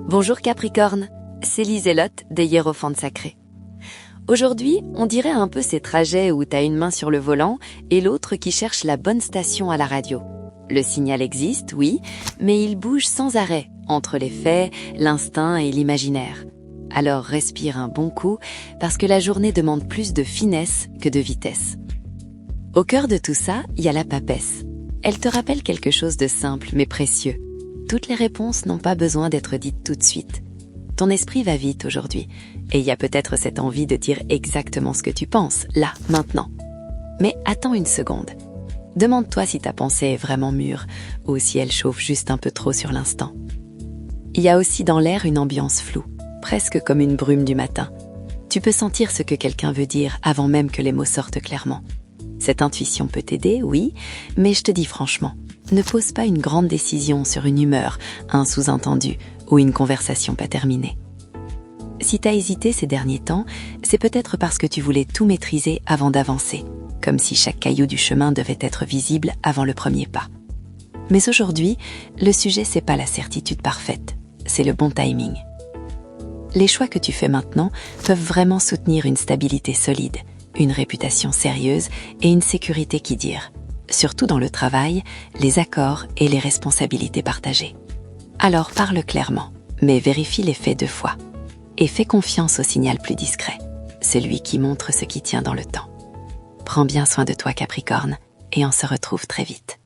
Bonjour Capricorne, c'est Liselotte des Hiérophantes Sacrés. Aujourd'hui, on dirait un peu ces trajets où t'as une main sur le volant et l'autre qui cherche la bonne station à la radio. Le signal existe, oui, mais il bouge sans arrêt entre les faits, l'instinct et l'imaginaire. Alors respire un bon coup parce que la journée demande plus de finesse que de vitesse. Au cœur de tout ça, il y a la papesse. Elle te rappelle quelque chose de simple mais précieux. Toutes les réponses n'ont pas besoin d'être dites tout de suite. Ton esprit va vite aujourd'hui, et il y a peut-être cette envie de dire exactement ce que tu penses, là, maintenant. Mais attends une seconde. Demande-toi si ta pensée est vraiment mûre, ou si elle chauffe juste un peu trop sur l'instant. Il y a aussi dans l'air une ambiance floue, presque comme une brume du matin. Tu peux sentir ce que quelqu'un veut dire avant même que les mots sortent clairement. Cette intuition peut t'aider, oui, mais je te dis franchement, ne pose pas une grande décision sur une humeur, un sous-entendu ou une conversation pas terminée. Si t'as hésité ces derniers temps, c'est peut-être parce que tu voulais tout maîtriser avant d'avancer, comme si chaque caillou du chemin devait être visible avant le premier pas. Mais aujourd'hui, le sujet c'est pas la certitude parfaite, c'est le bon timing. Les choix que tu fais maintenant peuvent vraiment soutenir une stabilité solide, une réputation sérieuse et une sécurité qui dire, surtout dans le travail, les accords et les responsabilités partagées. Alors parle clairement, mais vérifie les faits 2 fois. Et fais confiance au signal plus discret, celui qui montre ce qui tient dans le temps. Prends bien soin de toi Capricorne, et on se retrouve très vite.